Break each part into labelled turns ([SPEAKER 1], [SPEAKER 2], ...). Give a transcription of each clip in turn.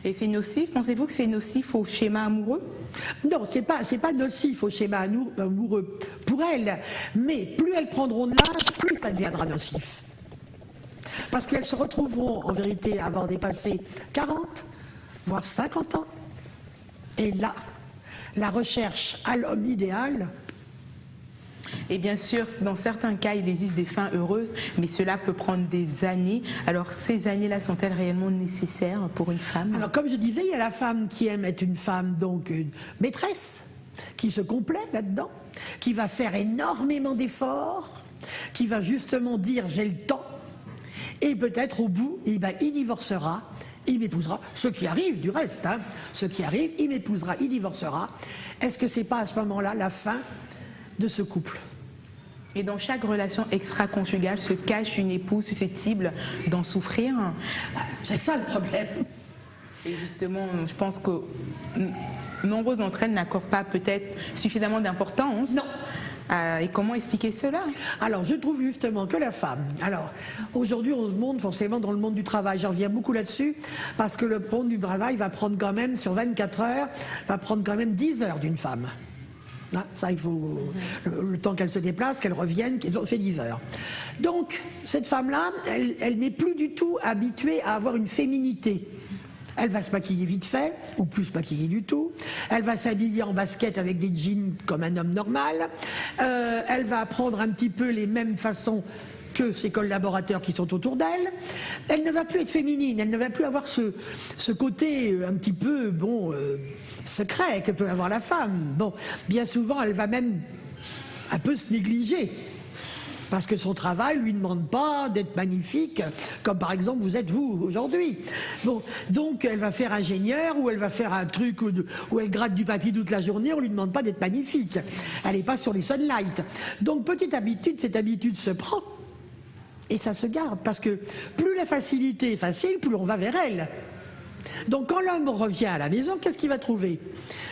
[SPEAKER 1] Et c'est nocif? Pensez-vous que c'est nocif au schéma amoureux?
[SPEAKER 2] Non, c'est pas nocif au schéma amoureux pour elles, mais plus elles prendront de l'âge, plus ça deviendra nocif. Parce qu'elles se retrouveront en vérité à avoir dépassé 40, voire 50 ans. Et là, la recherche à l'homme idéal.
[SPEAKER 1] Et bien sûr, dans certains cas, il existe des fins heureuses, mais cela peut prendre des années. Alors, ces années-là sont-elles réellement nécessaires pour une femme?
[SPEAKER 2] Alors, comme je disais, il y a la femme qui aime être une femme, donc une maîtresse, qui se complaît là-dedans, qui va faire énormément d'efforts, qui va justement dire j'ai le temps, et peut-être au bout, il divorcera, il m'épousera, ce qui arrive du reste, hein, ce qui arrive, il m'épousera, il divorcera. Est-ce que c'est pas à ce moment-là la fin de ce couple?
[SPEAKER 1] Et dans chaque relation extra-conjugale se cache une épouse susceptible d'en souffrir.
[SPEAKER 2] C'est ça le problème.
[SPEAKER 1] Et justement, je pense que nombreuses d'entre elles n'accordent pas peut-être suffisamment d'importance.
[SPEAKER 2] Non.
[SPEAKER 1] Et comment expliquer cela?
[SPEAKER 2] Alors, je trouve justement que la femme... Alors, aujourd'hui, on se montre forcément dans le monde du travail. J'en reviens beaucoup là-dessus, parce que le monde du travail va prendre quand même, sur 24 heures, va prendre quand même 10 heures d'une femme. Hein, ça, il faut le temps qu'elle se déplace, qu'elle revienne, c'est 10 heures. Donc, cette femme-là, elle n'est plus du tout habituée à avoir une féminité. Elle va se maquiller vite fait, ou plus se maquiller du tout. Elle va s'habiller en basket avec des jeans comme un homme normal. Elle va prendre un petit peu les mêmes façons que ses collaborateurs qui sont autour d'elle. Elle ne va plus être féminine, elle ne va plus avoir ce côté un petit peu, secret que peut avoir la femme. Bon, bien souvent, elle va même un peu se négliger. Parce que son travail ne lui demande pas d'être magnifique, comme par exemple vous êtes vous aujourd'hui. Bon, donc elle va faire ingénieur, ou elle va faire un truc où elle gratte du papier toute la journée, on ne lui demande pas d'être magnifique. Elle n'est pas sur les sunlight. Donc petite habitude, cette habitude se prend. Et ça se garde, parce que plus la facilité est facile, plus on va vers elle. Donc quand l'homme revient à la maison, qu'est-ce qu'il va trouver?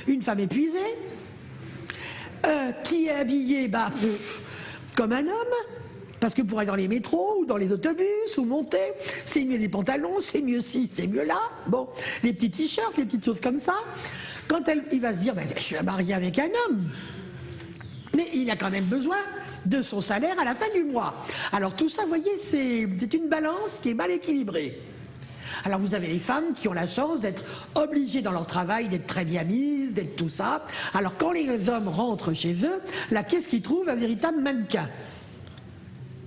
[SPEAKER 2] Une femme épuisée, qui est habillée comme un homme, parce que pour aller dans les métros ou dans les autobus ou monter, c'est mieux des pantalons, c'est mieux ci, c'est mieux là. Bon, les petits t-shirts, les petites choses comme ça. Quand il va se dire, je suis marié avec un homme, mais il a quand même besoin de son salaire à la fin du mois. Alors tout ça, vous voyez, c'est une balance qui est mal équilibrée. Alors vous avez les femmes qui ont la chance d'être obligées dans leur travail, d'être très bien mises, d'être tout ça. Alors quand les hommes rentrent chez eux, là qu'est-ce qu'ils trouvent? Un véritable mannequin.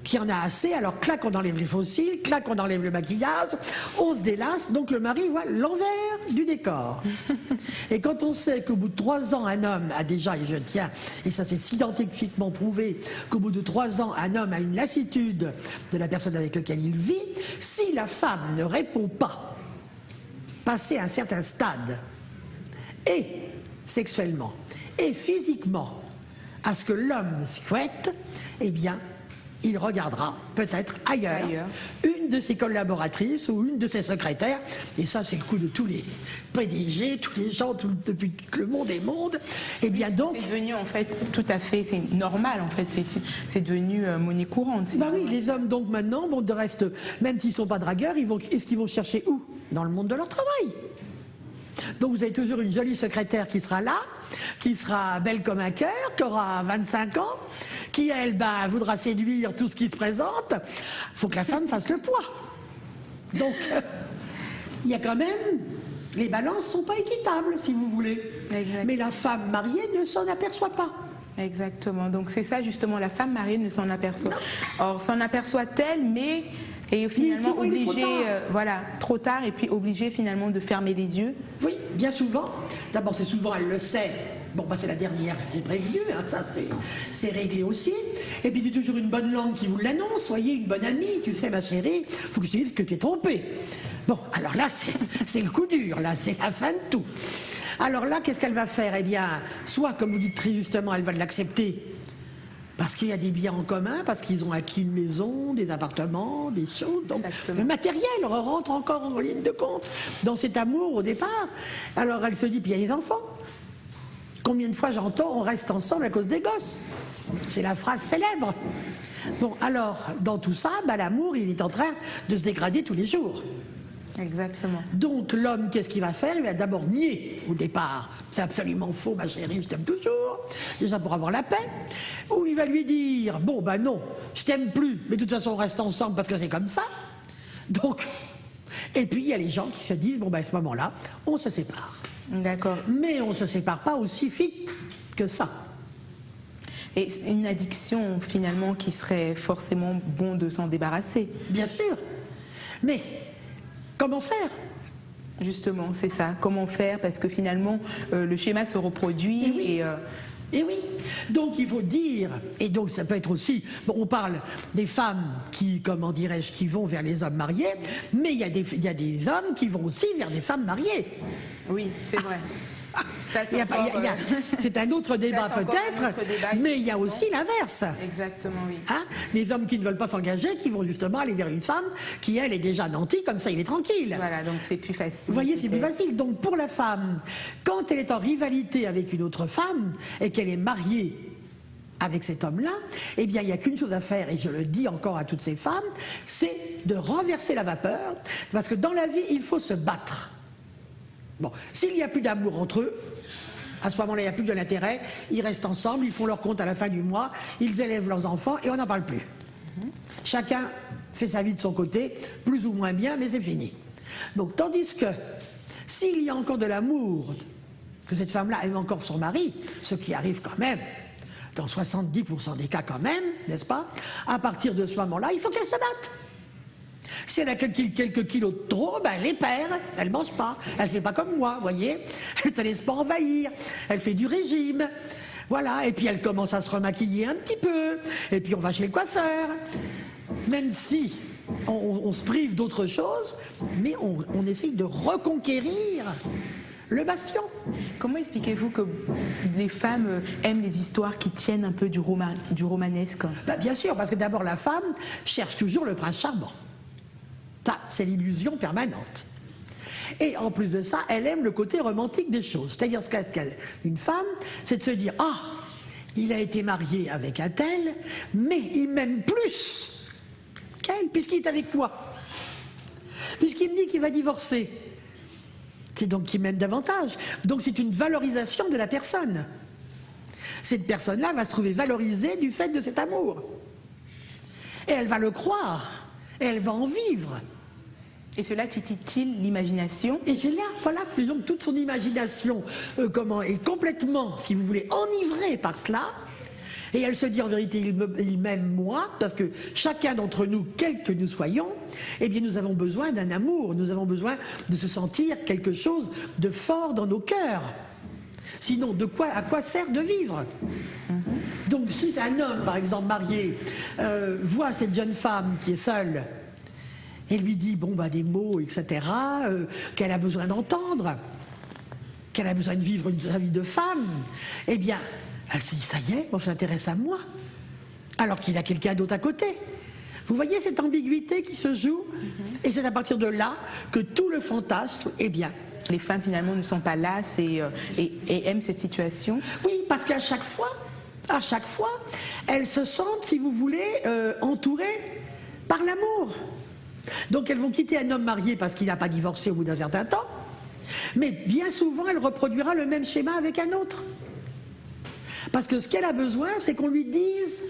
[SPEAKER 2] Qui en a assez, alors clac, on enlève les faux cils, clac, on enlève le maquillage, on se délasse, donc le mari voit l'envers du décor. Et quand on sait qu'au bout de 3 ans, un homme a déjà, et je tiens, et ça c'est scientifiquement prouvé, qu'au bout de 3 ans, un homme a une lassitude de la personne avec laquelle il vit, si la femme ne répond pas, passé un certain stade, et sexuellement, et physiquement, à ce que l'homme souhaite, eh bien, il regardera peut-être ailleurs une de ses collaboratrices ou une de ses secrétaires. Et ça, c'est le coup de tous les PDG, tous les gens, depuis que le monde est monde. Et bien donc...
[SPEAKER 1] C'est devenu en fait tout à fait, c'est normal en fait, c'est devenu monnaie courante.
[SPEAKER 2] Bah oui, les hommes donc maintenant, de reste, même s'ils ne sont pas dragueurs, est-ce qu'ils vont chercher où? Dans le monde de leur travail. Donc vous avez toujours une jolie secrétaire qui sera là, qui sera belle comme un cœur, qui aura 25 ans, qui elle voudra séduire tout ce qui se présente. Il faut que la femme fasse le poids. Donc il y a quand même, les balances ne sont pas équitables si vous voulez. Exactement. Mais la femme mariée ne s'en aperçoit pas.
[SPEAKER 1] Exactement, donc c'est ça justement, la femme mariée ne s'en aperçoit. Or s'en aperçoit-elle, mais est finalement obligée, trop tard, et puis obligée finalement de fermer les yeux.
[SPEAKER 2] Oui, bien souvent. D'abord c'est souvent, elle le sait. Bon, c'est la dernière qui est prévenue, hein, ça c'est réglé aussi. Et puis c'est toujours une bonne langue qui vous l'annonce, soyez une bonne amie, tu sais ma chérie, faut que je te dise que tu es trompée. Bon, alors là c'est le coup dur, là c'est la fin de tout. Alors là, qu'est-ce qu'elle va faire? Eh bien, soit, comme vous dites très justement, elle va l'accepter, parce qu'il y a des biens en commun, parce qu'ils ont acquis une maison, des appartements, des choses. Donc exactement. Le matériel rentre encore en ligne de compte dans cet amour au départ. Alors elle se dit, puis il y a les enfants. Combien de fois j'entends, on reste ensemble à cause des gosses? C'est la phrase célèbre. Bon, alors, dans tout ça, l'amour, il est en train de se dégrader tous les jours.
[SPEAKER 1] Exactement.
[SPEAKER 2] Donc l'homme, qu'est-ce qu'il va faire? Il va d'abord nier au départ. C'est absolument faux, ma chérie, je t'aime toujours. Déjà pour avoir la paix. Ou il va lui dire, bon ben non, je t'aime plus, mais de toute façon on reste ensemble parce que c'est comme ça. Donc, et puis il y a les gens qui se disent, bon ben à ce moment-là, on se sépare.
[SPEAKER 1] D'accord.
[SPEAKER 2] Mais on ne se sépare pas aussi vite que ça.
[SPEAKER 1] Et une addiction, finalement, qui serait forcément bon de s'en débarrasser.
[SPEAKER 2] Bien sûr. Mais comment faire?
[SPEAKER 1] Justement, c'est ça. Comment faire? Parce que finalement, le schéma se reproduit.
[SPEAKER 2] Et oui. Et oui, donc il faut dire, et donc ça peut être aussi, bon, on parle des femmes qui, comment dirais-je, qui vont vers les hommes mariés, mais il y a des hommes qui vont aussi vers des femmes mariées.
[SPEAKER 1] Oui, c'est vrai. Ça,
[SPEAKER 2] c'est un autre débat peut-être, mais il y a aussi l'inverse.
[SPEAKER 1] Exactement, oui.
[SPEAKER 2] Hein, les hommes qui ne veulent pas s'engager, qui vont justement aller vers une femme qui, elle, est déjà nantie, comme ça il est tranquille.
[SPEAKER 1] Voilà, donc c'est plus facile.
[SPEAKER 2] Vous voyez, c'est plus facile. Donc pour la femme, quand elle est en rivalité avec une autre femme et qu'elle est mariée avec cet homme-là, eh bien il n'y a qu'une chose à faire, et je le dis encore à toutes ces femmes, c'est de renverser la vapeur, parce que dans la vie, il faut se battre. Bon, s'il n'y a plus d'amour entre eux, à ce moment-là, il n'y a plus de l'intérêt, ils restent ensemble, ils font leur compte à la fin du mois, ils élèvent leurs enfants et on n'en parle plus. Chacun fait sa vie de son côté, plus ou moins bien, mais c'est fini. Donc, tandis que s'il y a encore de l'amour, que cette femme-là aime encore son mari, ce qui arrive quand même, dans 70% des cas quand même, n'est-ce pas? À partir de ce moment-là, il faut qu'elle se batte. Si elle a quelques kilos de trop, ben elle les perd, elle ne mange pas, elle ne fait pas comme moi, vous voyez, elle ne se laisse pas envahir, elle fait du régime, voilà, et puis elle commence à se remaquiller un petit peu, et puis on va chez le coiffeur, même si on se prive d'autre chose, mais on essaye de reconquérir le bastion.
[SPEAKER 1] Comment expliquez-vous que les femmes aiment les histoires qui tiennent un peu du romanesque?
[SPEAKER 2] Ben bien sûr, parce que d'abord la femme cherche toujours le prince charmant. Ça, c'est l'illusion permanente. Et en plus de ça, elle aime le côté romantique des choses. C'est-à-dire, ce qu'une femme, c'est de se dire, ah, il a été marié avec un tel, mais il m'aime plus qu'elle, puisqu'il est avec moi. Puisqu'il me dit qu'il va divorcer. C'est donc qu'il m'aime davantage. Donc c'est une valorisation de la personne. Cette personne-là va se trouver valorisée du fait de cet amour. Et elle va le croire. Et elle va en vivre.
[SPEAKER 1] Et cela titille l'imagination.
[SPEAKER 2] Et c'est là, voilà, disons que toute son imagination est complètement, si vous voulez, enivrée par cela. Et elle se dit en vérité, il m'aime moi, parce que chacun d'entre nous, quels que nous soyons, eh bien nous avons besoin d'un amour, nous avons besoin de se sentir quelque chose de fort dans nos cœurs. Sinon, à quoi sert de vivre? Donc si un homme, par exemple, marié, voit cette jeune femme qui est seule, et lui dit bon bah des mots, etc., qu'elle a besoin d'entendre, qu'elle a besoin de vivre sa vie de femme, eh bien, elle se dit ça y est, on s'intéresse à moi, alors qu'il a quelqu'un d'autre à côté. Vous voyez cette ambiguïté qui se joue, et c'est à partir de là que tout le fantasme est bien.
[SPEAKER 1] Les femmes finalement ne sont pas lasses et aiment cette situation.
[SPEAKER 2] Oui, parce qu'à chaque fois, elles se sentent, si vous voulez, entourées par l'amour. Donc elles vont quitter un homme marié parce qu'il n'a pas divorcé au bout d'un certain temps, mais bien souvent elle reproduira le même schéma avec un autre. Parce que ce qu'elle a besoin, c'est qu'on lui dise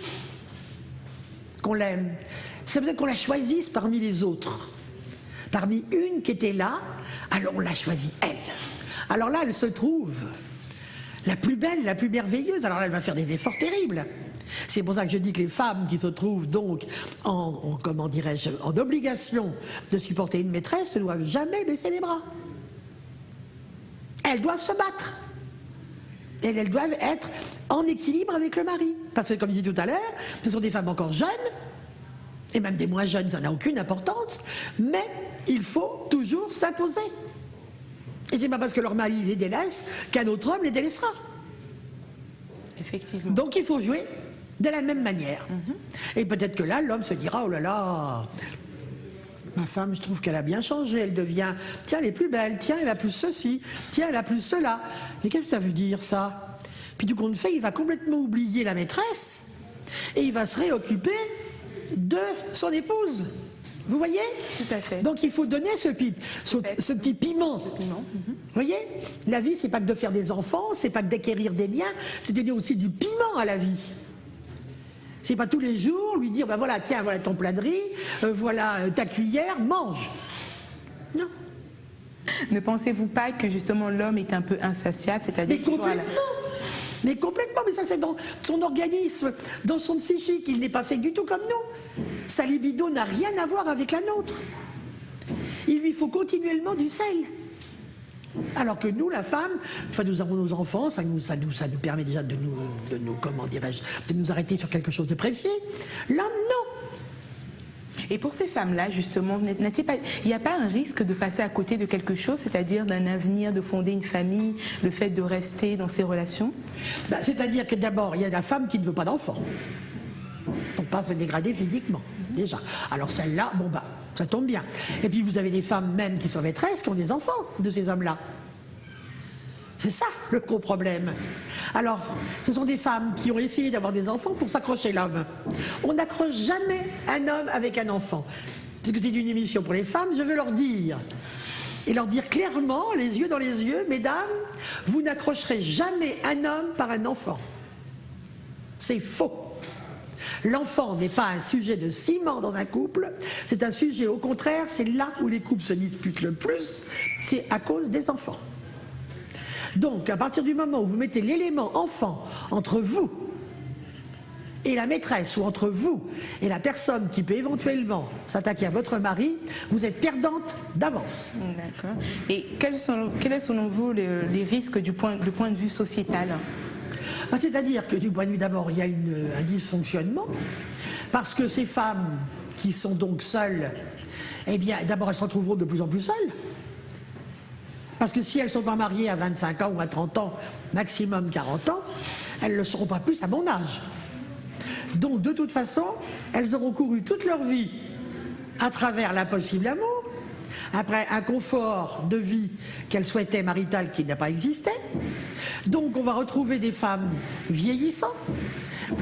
[SPEAKER 2] qu'on l'aime. C'est besoin qu'on la choisisse parmi les autres. Parmi une qui était là, alors on l'a choisie elle. Alors là, elle se trouve la plus belle, la plus merveilleuse. Alors là, elle va faire des efforts terribles. C'est pour ça que je dis que les femmes qui se trouvent donc en obligation de supporter une maîtresse ne doivent jamais baisser les bras. Elles doivent se battre. Et elles doivent être en équilibre avec le mari. Parce que, comme je disais tout à l'heure, ce sont des femmes encore jeunes, et même des moins jeunes, ça n'a aucune importance, mais il faut toujours s'imposer. Et c'est pas parce que leur mari les délaisse qu'un autre homme les délaissera.
[SPEAKER 1] Effectivement.
[SPEAKER 2] Donc il faut jouer de la même manière. Et peut-être que là, l'homme se dira, oh là là, ma femme, je trouve qu'elle a bien changé, elle devient, tiens, elle est plus belle, tiens, elle a plus ceci, tiens, elle a plus cela. Mais qu'est-ce que ça veut dire, ça? Puis tout compte fait, il va complètement oublier la maîtresse et il va se réoccuper de son épouse. Vous voyez?
[SPEAKER 1] Tout à fait.
[SPEAKER 2] Donc il faut donner ce petit piment. Vous voyez? La vie, c'est pas que de faire des enfants, c'est pas que d'acquérir des biens, c'est de donner aussi du piment à la vie. C'est pas tous les jours lui dire, ben voilà, tiens, voilà ton plat de riz, voilà ta cuillère, mange. Non.
[SPEAKER 1] Ne pensez-vous pas que justement l'homme est un peu insatiable, c'est-à-dire
[SPEAKER 2] Mais complètement, mais ça c'est dans son organisme, dans son psychique, il n'est pas fait du tout comme nous. Sa libido n'a rien à voir avec la nôtre. Il lui faut continuellement du sel. Alors que nous, la femme, enfin nous avons nos enfants, ça nous permet déjà de nous comment dirais-je, de nous arrêter sur quelque chose de précis. L'homme, non.
[SPEAKER 1] Et pour ces femmes-là, justement, il n'y a pas un risque de passer à côté de quelque chose, c'est-à-dire d'un avenir, de fonder une famille, le fait de rester dans ces relations?
[SPEAKER 2] C'est-à-dire que d'abord, il y a la femme qui ne veut pas d'enfant, pour ne pas se dégrader physiquement, déjà. Alors celle-là, bon bah, ça tombe bien. Et puis vous avez des femmes même qui sont maîtresses, qui ont des enfants de ces hommes-là. C'est ça le gros problème. Alors, ce sont des femmes qui ont essayé d'avoir des enfants pour s'accrocher l'homme. On n'accroche jamais un homme avec un enfant. Puisque c'est une émission pour les femmes, je veux leur dire, et leur dire clairement, les yeux dans les yeux, mesdames, vous n'accrocherez jamais un homme par un enfant. C'est faux. L'enfant n'est pas un sujet de ciment dans un couple, c'est un sujet, au contraire, c'est là où les couples se disputent le plus, c'est à cause des enfants. Donc, à partir du moment où vous mettez l'élément enfant entre vous et la maîtresse, ou entre vous et la personne qui peut éventuellement s'attaquer à votre mari, vous êtes perdante d'avance.
[SPEAKER 1] D'accord. Et quels sont selon vous les risques du point de vue sociétal?
[SPEAKER 2] C'est-à-dire que du point de vue d'abord, il y a un dysfonctionnement, parce que ces femmes qui sont donc seules, eh bien d'abord elles se retrouveront de plus en plus seules. Parce que si elles ne sont pas mariées à 25 ans ou à 30 ans, maximum 40 ans, elles ne le seront pas plus à mon âge. Donc de toute façon, elles auront couru toute leur vie à travers l'impossible amour, après un confort de vie qu'elles souhaitaient marital qui n'a pas existé. Donc on va retrouver des femmes vieillissantes,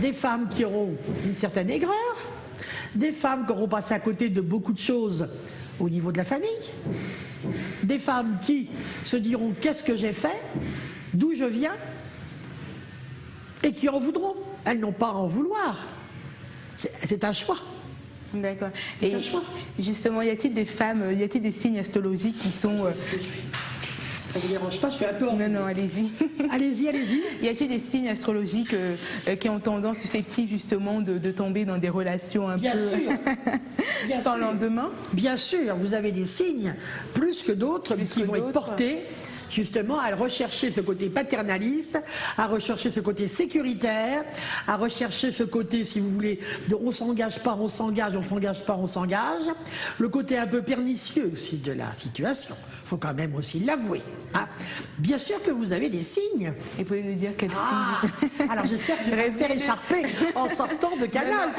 [SPEAKER 2] des femmes qui auront une certaine aigreur, des femmes qui auront passé à côté de beaucoup de choses au niveau de la famille, des femmes qui se diront qu'est-ce que j'ai fait, d'où je viens, et qui en voudront. Elles n'ont pas à en vouloir. C'est un choix.
[SPEAKER 1] D'accord. Et justement, y a-t-il des signes astrologiques qui sont...
[SPEAKER 2] Ça ne vous dérange pas, je suis un peu...
[SPEAKER 1] Non, allez-y.
[SPEAKER 2] Allez-y.
[SPEAKER 1] Y a-t-il des signes astrologiques qui ont tendance susceptibles justement de tomber dans des relations un peu sans lendemain?
[SPEAKER 2] Bien sûr, vous avez des signes plus que d'autres qui vont être portés justement à rechercher ce côté paternaliste, à rechercher ce côté sécuritaire, à rechercher ce côté, si vous voulez, de on s'engage pas, on s'engage, on s'engage pas, on s'engage. Le côté un peu pernicieux aussi de la situation, il faut quand même aussi l'avouer. Hein. Bien sûr que vous avez des signes.
[SPEAKER 1] Et pouvez nous dire quels signes?
[SPEAKER 2] Alors j'espère que je vais me faire écharper en sortant de Canal.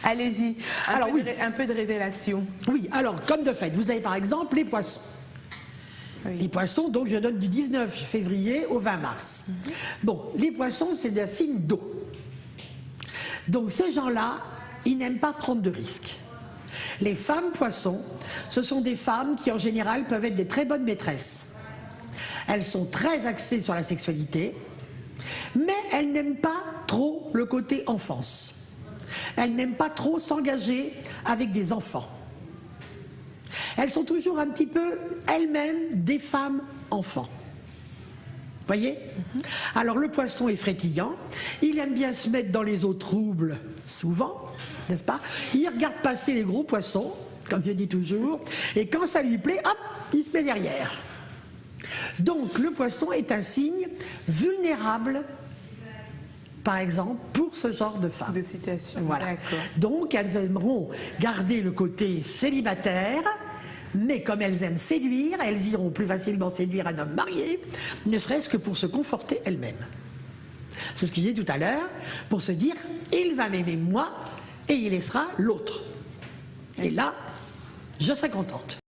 [SPEAKER 1] Allez-y, un peu de révélation.
[SPEAKER 2] Oui, alors comme de fait, vous avez par exemple les poissons. Oui. Les poissons, donc je donne du 19 février au 20 mars. Bon, les poissons, c'est des signes d'eau. Donc ces gens-là, ils n'aiment pas prendre de risques. Les femmes poissons, ce sont des femmes qui en général peuvent être des très bonnes maîtresses. Elles sont très axées sur la sexualité, mais elles n'aiment pas trop le côté enfance. Elles n'aiment pas trop s'engager avec des enfants. Elles sont toujours un petit peu, elles-mêmes, des femmes enfants. Voyez? Alors le poisson est frétillant, il aime bien se mettre dans les eaux troubles, souvent, n'est-ce pas? Il regarde passer les gros poissons, comme je dis toujours, et quand ça lui plaît, hop, il se met derrière. Donc le poisson est un signe vulnérable, par exemple, pour ce genre de femmes.
[SPEAKER 1] De situation.
[SPEAKER 2] Voilà. Donc elles aimeront garder le côté célibataire, mais comme elles aiment séduire, elles iront plus facilement séduire un homme marié, ne serait-ce que pour se conforter elles-mêmes. C'est ce que j'ai dit tout à l'heure, pour se dire, il va m'aimer moi et il laissera l'autre. Et là, je serai contente.